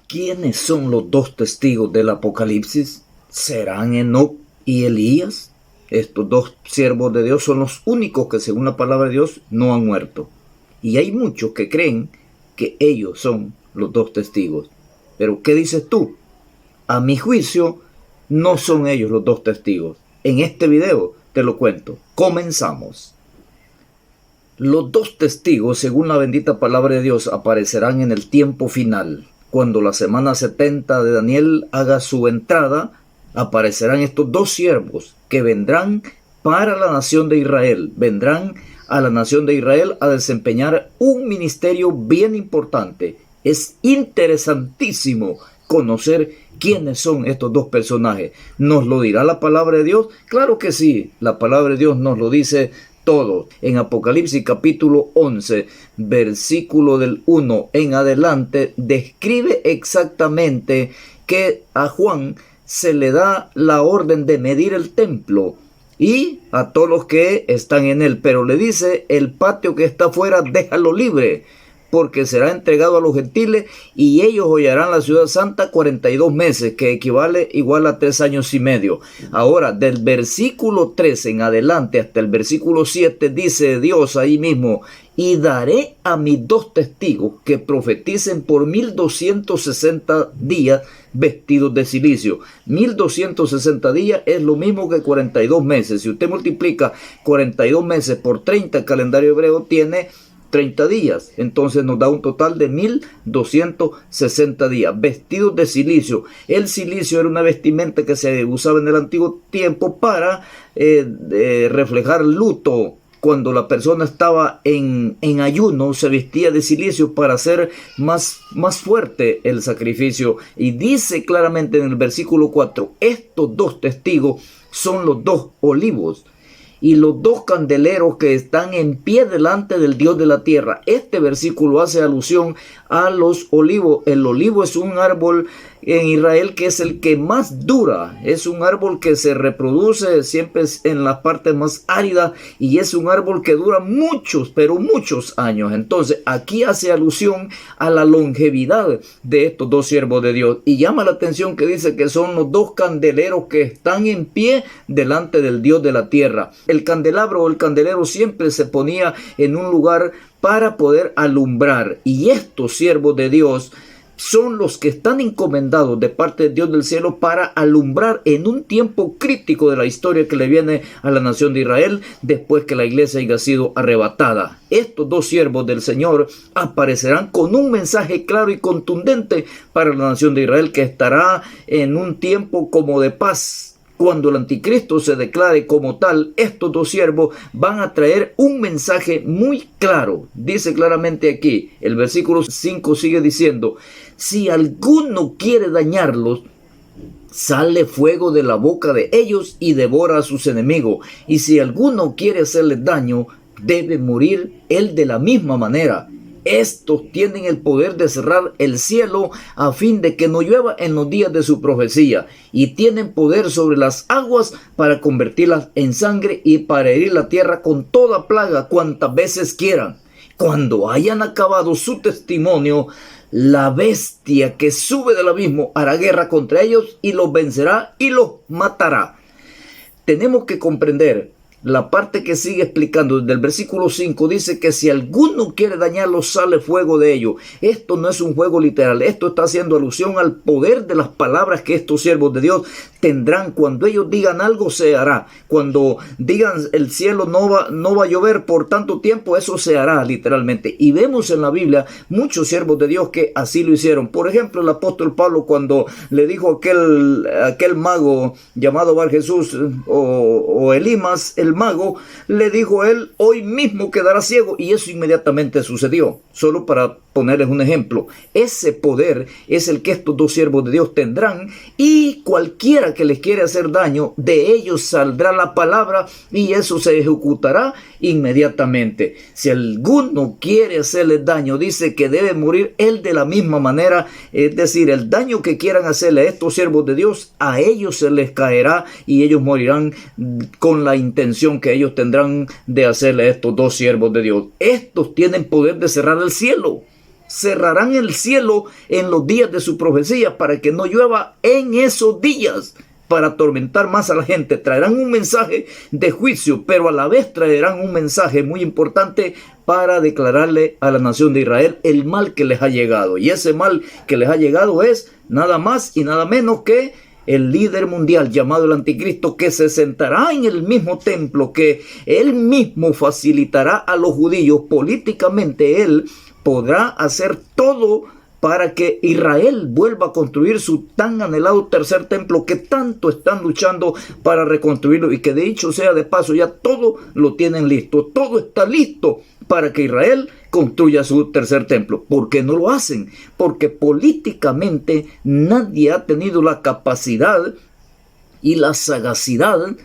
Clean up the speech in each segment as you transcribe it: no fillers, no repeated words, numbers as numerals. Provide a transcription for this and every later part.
¿Quiénes son los dos testigos del Apocalipsis? ¿Serán Enoc y Elías? Estos dos siervos de Dios son los únicos que, según la palabra de Dios, no han muerto. Y hay muchos que creen que ellos son los dos testigos. Pero, ¿qué dices tú? A mi juicio, no son ellos los dos testigos. En este video te lo cuento. Comenzamos. Los dos testigos, según la bendita palabra de Dios, aparecerán en el tiempo final. Cuando la semana 70 de Daniel haga su entrada, aparecerán estos dos siervos que vendrán para la nación de Israel. Vendrán a la nación de Israel a desempeñar un ministerio bien importante. Es interesantísimo conocer quiénes son estos dos personajes. ¿Nos lo dirá la palabra de Dios? Claro que sí, la palabra de Dios nos lo dice todo. En Apocalipsis capítulo 11, versículo del 1 en adelante, describe exactamente que a Juan se le da la orden de medir el templo y a todos los que están en él, pero le dice: el patio que está afuera déjalo libre, porque será entregado a los gentiles y ellos hollarán la ciudad santa 42 meses, que equivale igual a 3 años y medio. Ahora, del versículo 13 en adelante hasta el versículo 7, dice Dios ahí mismo: y daré a mis dos testigos que profeticen por 1260 días vestidos de silicio. 1260 días es lo mismo que 42 meses. Si usted multiplica 42 meses por 30, el calendario hebreo tiene 30 días, entonces nos da un total de 1260 días, vestidos de silicio. El silicio era una vestimenta que se usaba en el antiguo tiempo para reflejar luto. Cuando la persona estaba en ayuno, se vestía de silicio para hacer más fuerte el sacrificio. Y dice claramente en el versículo 4, estos dos testigos son los dos olivos y los dos candeleros que están en pie delante del Dios de la tierra. Este versículo hace alusión a los olivos. El olivo es un árbol en Israel que es el que más dura. Es un árbol que se reproduce siempre en las partes más áridas y es un árbol que dura muchos, pero muchos años. Entonces aquí hace alusión a la longevidad de estos dos siervos de Dios. Y llama la atención que dice que son los dos candeleros que están en pie delante del Dios de la tierra. El candelabro o el candelero siempre se ponía en un lugar para poder alumbrar. Y estos siervos de Dios son los que están encomendados de parte de Dios del cielo para alumbrar en un tiempo crítico de la historia que le viene a la nación de Israel después que la iglesia haya sido arrebatada. Estos dos siervos del Señor aparecerán con un mensaje claro y contundente para la nación de Israel, que estará en un tiempo como de paz. Cuando el anticristo se declare como tal, estos dos siervos van a traer un mensaje muy claro. Dice claramente aquí, el versículo 5 sigue diciendo: si alguno quiere dañarlos, sale fuego de la boca de ellos y devora a sus enemigos. Y si alguno quiere hacerles daño, debe morir él de la misma manera. Estos tienen el poder de cerrar el cielo a fin de que no llueva en los días de su profecía, y tienen poder sobre las aguas para convertirlas en sangre y para herir la tierra con toda plaga cuantas veces quieran. Cuando hayan acabado su testimonio, la bestia que sube del abismo hará guerra contra ellos y los vencerá y los matará. Tenemos que comprender la parte que sigue explicando desde el versículo 5. Dice que si alguno quiere dañarlos, sale fuego de ellos. Esto no es un juego literal. Esto está haciendo alusión al poder de las palabras que estos siervos de Dios tendrán. Cuando ellos digan algo, se hará. Cuando digan el cielo no va a llover por tanto tiempo, eso se hará literalmente. Y vemos en la Biblia muchos siervos de Dios que así lo hicieron. Por ejemplo, el apóstol Pablo, cuando le dijo a aquel mago llamado Bar Jesús o Elimas, el mago, le dijo a él: hoy mismo quedará ciego, y eso inmediatamente sucedió. Solo para ponerles un ejemplo, ese poder es el que estos dos siervos de Dios tendrán, y cualquiera que les quiere hacer daño, de ellos saldrá la palabra y eso se ejecutará inmediatamente. Si alguno quiere hacerle daño, dice que debe morir él de la misma manera. Es decir, el daño que quieran hacerle a estos siervos de Dios, a ellos se les caerá y ellos morirán con la intención que ellos tendrán de hacerle a estos dos siervos de Dios. Estos tienen poder de cerrar el cielo. cerrarán el cielo en los días de su profecía para que no llueva en esos días, para atormentar más a la gente. Traerán un mensaje de juicio, pero a la vez traerán un mensaje muy importante para declararle a la nación de Israel el mal que les ha llegado. Y ese mal que les ha llegado es nada más y nada menos que el líder mundial llamado el anticristo, que se sentará en el mismo templo, que él mismo facilitará a los judíos políticamente. Él podrá hacer todo para que Israel vuelva a construir su tan anhelado tercer templo, que tanto están luchando para reconstruirlo, y que de hecho sea de paso ya todo lo tienen listo, todo está listo para que Israel construya su tercer templo. ¿Por qué no lo hacen? Porque políticamente nadie ha tenido la capacidad y la sagacidad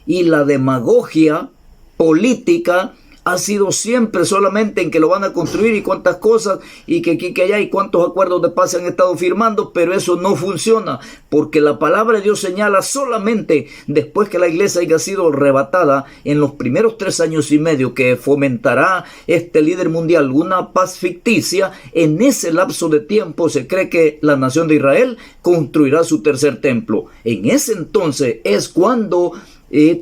y la demagogia política. Ha sido siempre solamente en que lo van a construir y cuántas cosas y que aquí, que allá, y cuántos acuerdos de paz se han estado firmando, pero eso no funciona, porque la palabra de Dios señala solamente después que la iglesia haya sido arrebatada en los primeros 3 años y medio, que fomentará este líder mundial una paz ficticia. En ese lapso de tiempo se cree que la nación de Israel construirá su tercer templo. En ese entonces es cuando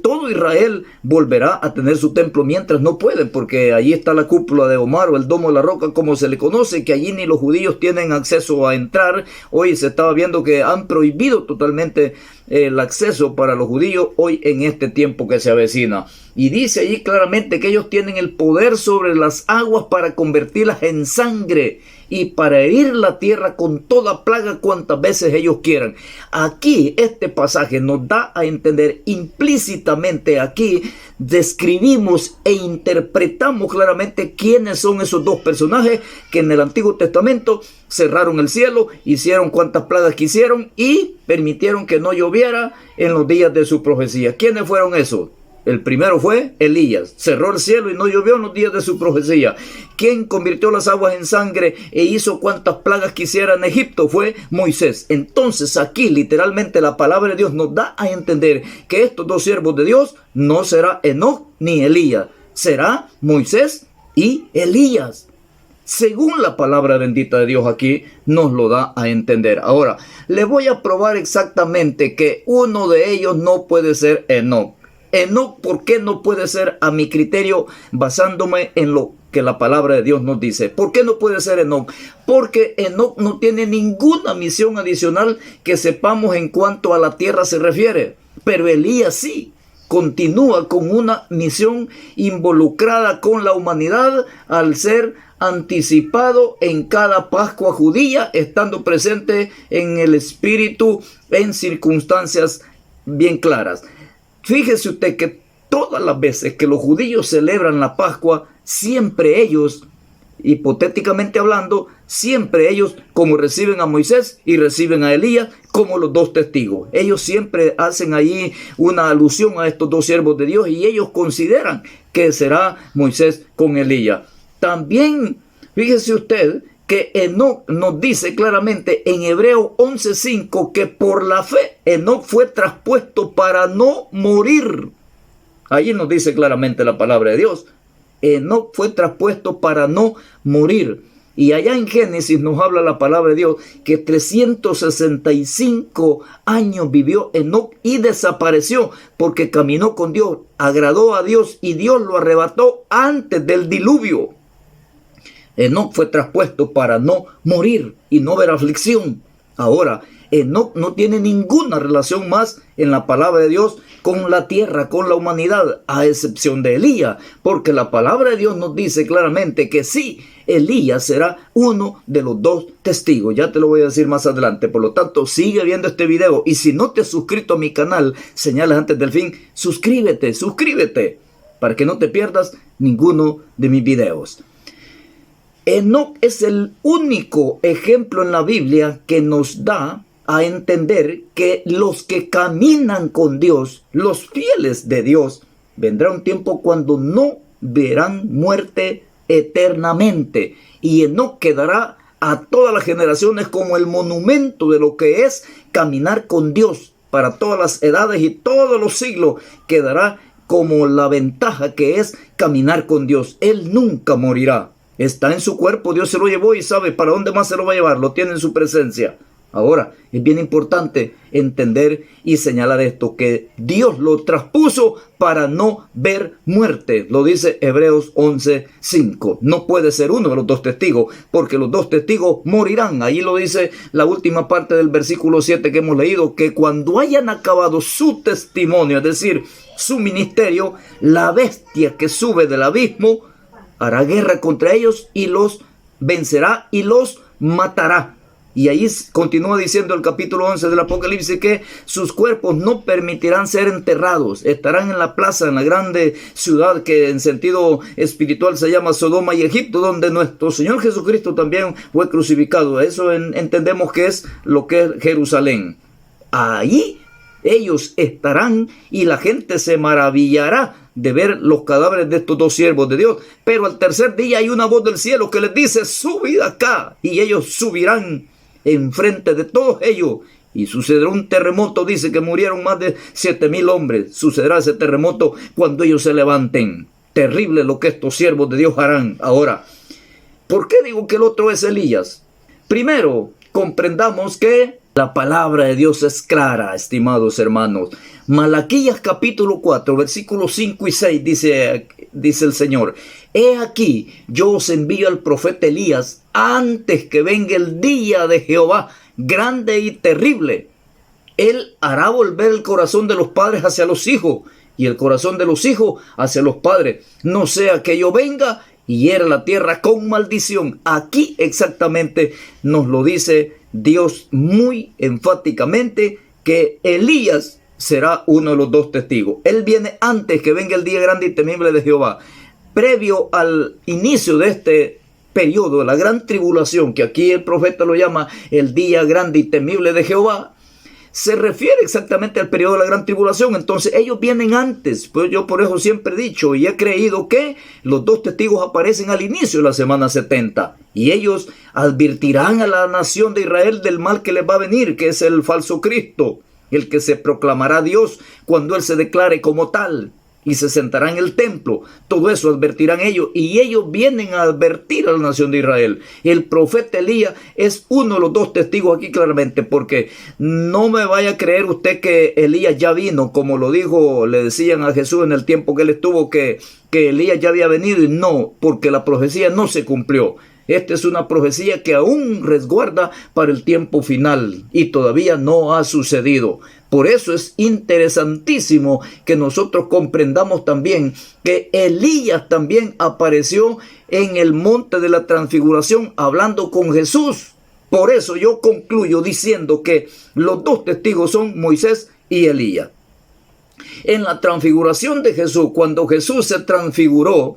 todo Israel volverá a tener su templo, mientras no pueden, porque allí está la cúpula de Omar, o el domo de la roca, como se le conoce, que allí ni los judíos tienen acceso a entrar. Hoy se estaba viendo que han prohibido totalmente el acceso para los judíos hoy en este tiempo que se avecina. Y dice allí claramente que ellos tienen el poder sobre las aguas para convertirlas en sangre y para herir la tierra con toda plaga cuantas veces ellos quieran. Aquí este pasaje nos da a entender implícitamente, aquí describimos e interpretamos claramente quiénes son esos dos personajes que en el Antiguo Testamento cerraron el cielo, hicieron cuantas plagas quisieron y permitieron que no lloviera en los días de su profecía. ¿Quiénes fueron esos? El primero fue Elías, cerró el cielo y no llovió en los días de su profecía. Quien convirtió las aguas en sangre e hizo cuantas plagas quisiera en Egipto fue Moisés. Entonces aquí literalmente la palabra de Dios nos da a entender que estos dos siervos de Dios no será Enoc ni Elías, será Moisés y Elías. Según la palabra bendita de Dios aquí nos lo da a entender. Ahora, le voy a probar exactamente que uno de ellos no puede ser Enoc. Enoc, ¿por qué no puede ser a mi criterio, basándome en lo que la palabra de Dios nos dice? ¿Por qué no puede ser Enoc? Porque Enoc no tiene ninguna misión adicional que sepamos en cuanto a la tierra se refiere. Pero Elías sí continúa con una misión involucrada con la humanidad al ser anticipado en cada Pascua judía, estando presente en el Espíritu en circunstancias bien claras. Fíjese usted que todas las veces que los judíos celebran la Pascua, siempre ellos, hipotéticamente hablando, siempre ellos, como reciben a Moisés y reciben a Elías como los dos testigos, ellos siempre hacen ahí una alusión a estos dos siervos de Dios y ellos consideran que será Moisés con Elías. También, fíjese usted que Enoc nos dice claramente en Hebreos 11:5 que por la fe Enoc fue traspuesto para no morir. Ahí nos dice claramente la palabra de Dios. Enoc fue traspuesto para no morir. Y allá en Génesis nos habla la palabra de Dios que 365 años vivió Enoc y desapareció porque caminó con Dios, agradó a Dios y Dios lo arrebató antes del diluvio. Enoc fue traspuesto para no morir y no ver aflicción. Ahora, Enoc no tiene ninguna relación más en la palabra de Dios con la tierra, con la humanidad, a excepción de Elías, porque la palabra de Dios nos dice claramente que sí, Elías será uno de los dos testigos. Ya te lo voy a decir más adelante. Por lo tanto, sigue viendo este video y si no te has suscrito a mi canal, señales antes del fin, suscríbete para que no te pierdas ninguno de mis videos. Enoc es el único ejemplo en la Biblia que nos da a entender que los que caminan con Dios, los fieles de Dios, vendrá un tiempo cuando no verán muerte eternamente. Y Enoc quedará a todas las generaciones como el monumento de lo que es caminar con Dios para todas las edades y todos los siglos. Quedará como la ventaja que es caminar con Dios. Él nunca morirá. Está en su cuerpo, Dios se lo llevó y sabe para dónde más se lo va a llevar, lo tiene en su presencia. Ahora, es bien importante entender y señalar esto, que Dios lo traspuso para no ver muerte. Lo dice Hebreos 11:5. No puede ser uno de los dos testigos, porque los dos testigos morirán. Ahí lo dice la última parte del versículo 7 que hemos leído, que cuando hayan acabado su testimonio, es decir, su ministerio, la bestia que sube del abismo hará guerra contra ellos y los vencerá y los matará. Y ahí continúa diciendo el capítulo 11 del Apocalipsis que sus cuerpos no permitirán ser enterrados. Estarán en la plaza, en la grande ciudad que en sentido espiritual se llama Sodoma y Egipto, donde nuestro Señor Jesucristo también fue crucificado. Eso entendemos que es lo que es Jerusalén. Ahí ellos estarán y la gente se maravillará de ver los cadáveres de estos dos siervos de Dios. Pero al tercer día hay una voz del cielo que les dice: subid acá. Y ellos subirán enfrente de todos ellos, y sucederá un terremoto. Dice que murieron más de 7,000 hombres. Sucederá ese terremoto cuando ellos se levanten. Terrible lo que estos siervos de Dios harán. Ahora, ¿por qué digo que el otro es Elías? Primero, comprendamos que la palabra de Dios es clara, estimados hermanos. Malaquías capítulo 4, versículos 5 y 6 dice el Señor: he aquí, yo os envío al profeta Elías antes que venga el día de Jehová, grande y terrible. Él hará volver el corazón de los padres hacia los hijos, y el corazón de los hijos hacia los padres, no sea que yo venga y hiera la tierra con maldición. Aquí exactamente nos lo dice Dios muy enfáticamente, que Elías será uno de los dos testigos. Él viene antes que venga el día grande y temible de Jehová. Previo al inicio de este periodo de la gran tribulación, que aquí el profeta lo llama el día grande y temible de Jehová, se refiere exactamente al periodo de la gran tribulación. Entonces ellos vienen antes. Pues yo por eso siempre he dicho y he creído que los dos testigos aparecen al inicio de la semana 70, y ellos advertirán a la nación de Israel del mal que les va a venir, que es el falso Cristo, el que se proclamará Dios cuando Él se declare como tal, y se sentará en el templo. Todo eso advertirán ellos, y ellos vienen a advertir a la nación de Israel. El profeta Elías es uno de los dos testigos aquí claramente, porque no me vaya a creer usted que Elías ya vino, como lo dijo, le decían a Jesús en el tiempo que él estuvo, que Elías ya había venido, y no, porque la profecía no se cumplió. Esta es una profecía que aún resguarda para el tiempo final y todavía no ha sucedido. Por eso es interesantísimo que nosotros comprendamos también que Elías también apareció en el monte de la transfiguración hablando con Jesús. Por eso yo concluyo diciendo que los dos testigos son Moisés y Elías. En la transfiguración de Jesús, cuando Jesús se transfiguró,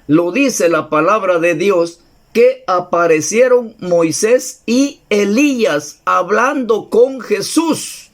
lo dice la palabra de Dios, que aparecieron Moisés y Elías hablando con Jesús.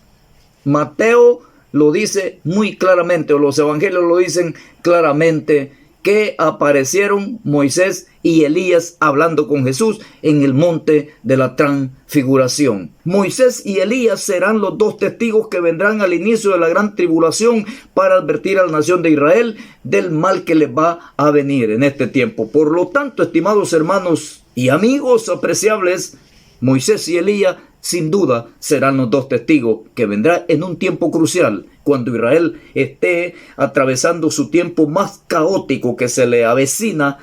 Mateo lo dice muy claramente, o los evangelios lo dicen claramente, que aparecieron Moisés y Elías hablando con Jesús en el monte de la transfiguración. Moisés y Elías serán los dos testigos que vendrán al inicio de la gran tribulación para advertir a la nación de Israel del mal que les va a venir en este tiempo. Por lo tanto, estimados hermanos y amigos apreciables, Moisés y Elías sin duda serán los dos testigos que vendrá en un tiempo crucial, cuando Israel esté atravesando su tiempo más caótico que se le avecina,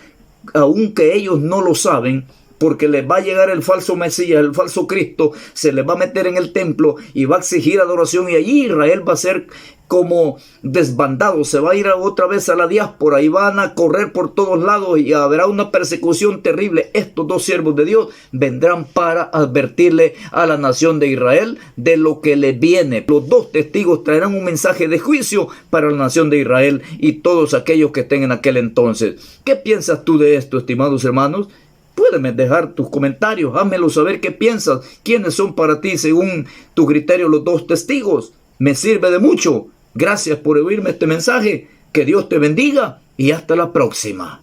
aunque ellos no lo saben, porque les va a llegar el falso Mesías, el falso Cristo, se les va a meter en el templo y va a exigir adoración, y allí Israel va a ser como desbandado, se va a ir otra vez a la diáspora y van a correr por todos lados y habrá una persecución terrible. Estos dos siervos de Dios vendrán para advertirle a la nación de Israel de lo que les viene. Los dos testigos traerán un mensaje de juicio para la nación de Israel y todos aquellos que estén en aquel entonces. ¿Qué piensas tú de esto, estimados hermanos? Puedes dejar tus comentarios, házmelo saber qué piensas, quiénes son para ti según tu criterio los dos testigos. Me sirve de mucho. Gracias por oírme este mensaje. Que Dios te bendiga y hasta la próxima.